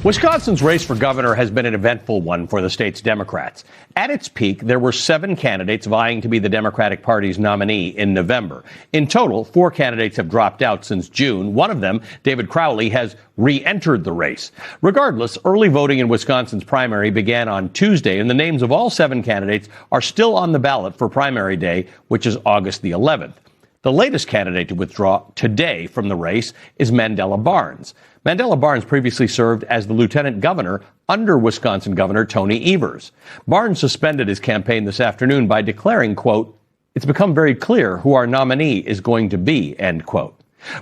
Wisconsin's race for governor has been an eventful one for the state's Democrats. At its peak, there were 7 candidates vying to be the Democratic Party's nominee in November. In total, 4 candidates have dropped out since June. One of them, David Crowley, has re-entered the race. Regardless, early voting in Wisconsin's primary began on Tuesday, and the names of all 7 candidates are still on the ballot for primary day, which is August the 11th. The latest candidate to withdraw today from the race is Mandela Barnes. Mandela Barnes previously served as the lieutenant governor under Wisconsin Governor Tony Evers. Barnes suspended his campaign this afternoon by declaring, quote, "It's become very clear who our nominee is going to be," end quote.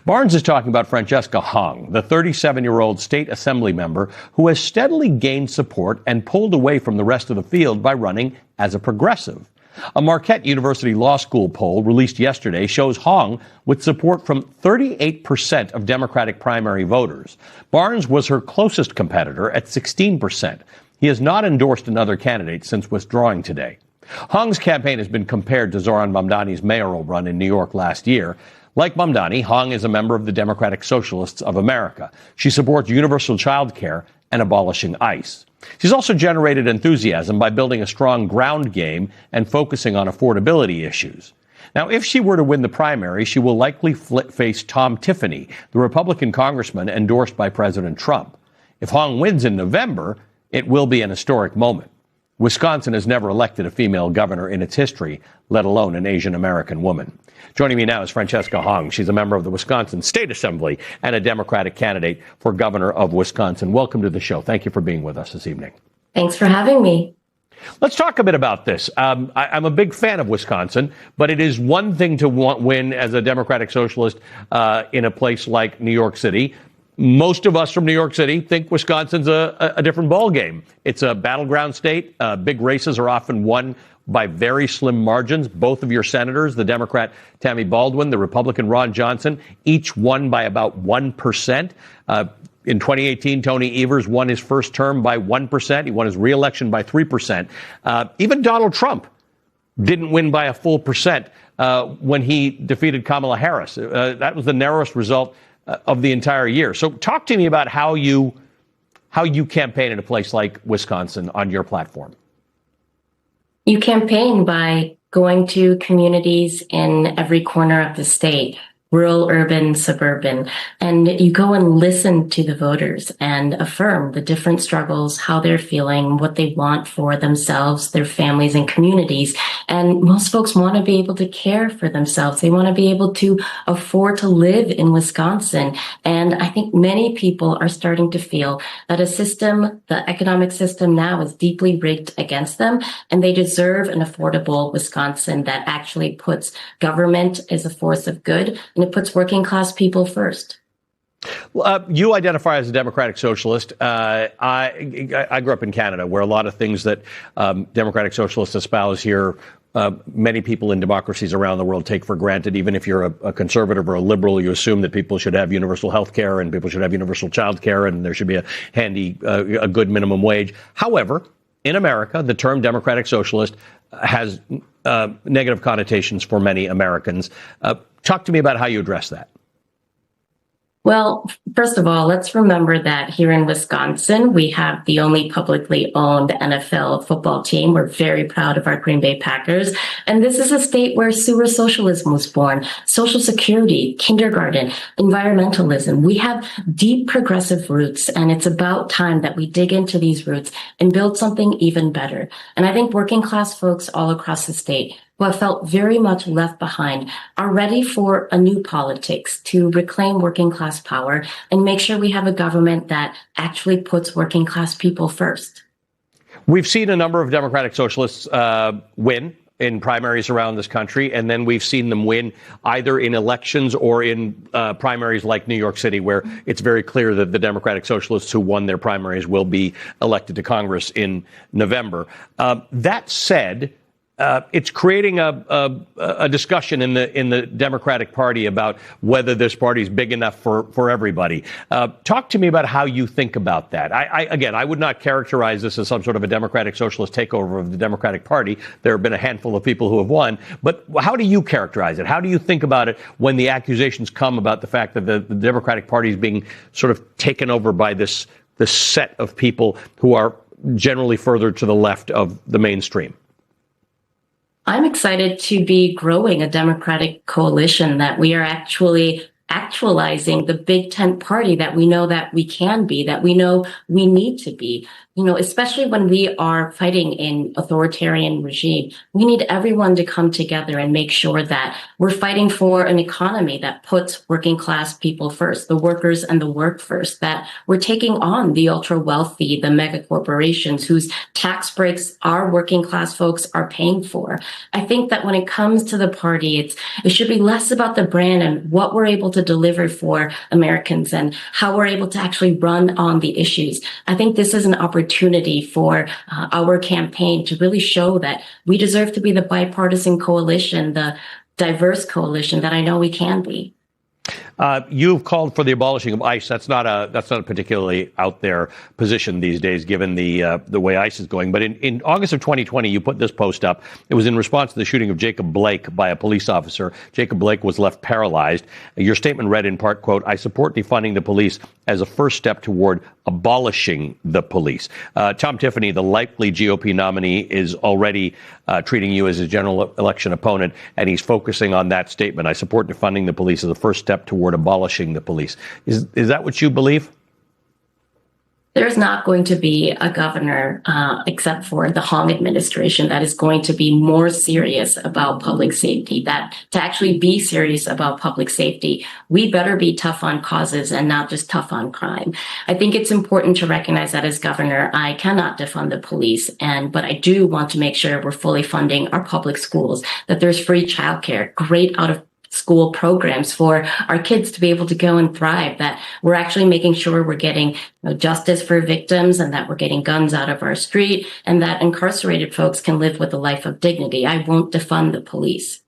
Barnes is talking about Francesca Hong, the 37-year-old state assembly member who has steadily gained support and pulled away from the rest of the field by running as a progressive. A Marquette University Law School poll released yesterday shows Hong with support from 38% of Democratic primary voters. Barnes was her closest competitor at 16%. He has not endorsed another candidate since withdrawing today. Hong's campaign has been compared to Zohran Mamdani's mayoral run in New York last year. Like Mamdani, Hong is a member of the Democratic Socialists of America. She supports universal child care and abolishing ICE. She's also generated enthusiasm by building a strong ground game and focusing on affordability issues. Now, if she were to win the primary, she will likely face Tom Tiffany, the Republican congressman endorsed by President Trump. If Hong wins in November, it will be an historic moment. Wisconsin has never elected a female governor in its history, let alone an Asian American woman. Joining me now is Francesca Hong. She's a member of the Wisconsin State Assembly and a Democratic candidate for governor of Wisconsin. Welcome to the show. Thank you for being with us this evening. Thanks for having me. Let's talk a bit about this. I'm a big fan of Wisconsin, but it is one thing to win as a Democratic Socialist in a place like New York City. Most of us from New York City think Wisconsin's a different ballgame. It's a battleground state. Big races are often won by very slim margins. Both of your senators, the Democrat Tammy Baldwin, the Republican Ron Johnson, each won by about 1%. In 2018, Tony Evers won his first term by 1%. He won his reelection by 3%. Even Donald Trump didn't win by a full percent when he defeated Kamala Harris. That was the narrowest result of the entire year. So talk to me about how you campaign in a place like Wisconsin on your platform. You campaign by going to communities in every corner of the state, rural, urban, suburban, and you go and listen to the voters and affirm the different struggles, how they're feeling, what they want for themselves, their families and communities. And most folks want to be able to care for themselves. They want to be able to afford to live in Wisconsin. And I think many people are starting to feel that the economic system now is deeply rigged against them, and they deserve an affordable Wisconsin that actually puts government as a force of good, and it puts working class people first. You identify as a Democratic Socialist. I grew up in Canada, where a lot of things that Democratic Socialists espouse here, many people in democracies around the world take for granted. Even if you're a conservative or a liberal, you assume that people should have universal health care and people should have universal child care and there should be a good minimum wage. However, in America, the term Democratic Socialist has negative connotations for many Americans. Talk to me about how you address that. Well, first of all, let's remember that here in Wisconsin, we have the only publicly owned NFL football team. We're very proud of our Green Bay Packers. And this is a state where sewer socialism was born, Social Security, kindergarten, environmentalism. We have deep progressive roots, and it's about time that we dig into these roots and build something even better. And I think working class folks all across the state who have felt very much left behind are ready for a new politics to reclaim working class power and make sure we have a government that actually puts working class people first. We've seen a number of Democratic Socialists win in primaries around this country, and then we've seen them win either in elections or in primaries like New York City, where it's very clear that the Democratic Socialists who won their primaries will be elected to Congress in November. That said, it's creating a discussion in the Democratic Party about whether this party is big enough for everybody. Talk to me about how you think about that. I would not characterize this as some sort of a Democratic Socialist takeover of the Democratic Party. There have been a handful of people who have won. But how do you characterize it? How do you think about it when the accusations come about the fact that the Democratic Party is being sort of taken over by this the set of people who are generally further to the left of the mainstream? I'm excited to be growing a Democratic coalition that we are actually actualizing the big tent party that we know that we can be, that we know we need to be. Especially when we are fighting an authoritarian regime, we need everyone to come together and make sure that we're fighting for an economy that puts working class people first, the workers and the work first, that we're taking on the ultra wealthy, the mega corporations whose tax breaks our working class folks are paying for. I think that when it comes to the party, it should be less about the brand and what we're able to deliver for Americans and how we're able to actually run on the issues. I think this is an opportunity for our campaign to really show that we deserve to be the bipartisan coalition, the diverse coalition that I know we can be. You've called for the abolishing of ICE. That's not a particularly out there position these days, given the way ICE is going. But in August of 2020, you put this post up. It was in response to the shooting of Jacob Blake by a police officer. Jacob Blake was left paralyzed. Your statement read in part, quote, "I support defunding the police as a first step toward abolishing the police." Tom Tiffany, the likely GOP nominee, is already treating you as a general election opponent, and he's focusing on that statement. "I support defunding the police as a first step toward abolishing the police." Is that what you believe? There's not going to be a governor, except for the Hong administration, that is going to be more serious about public safety. That to actually be serious about public safety, we better be tough on causes and not just tough on crime. I think it's important to recognize that as governor, I cannot defund the police, but I do want to make sure we're fully funding our public schools, that there's free childcare, great out of school programs for our kids to be able to go and thrive, that we're actually making sure we're getting justice for victims and that we're getting guns out of our street and that incarcerated folks can live with a life of dignity. I won't defund the police.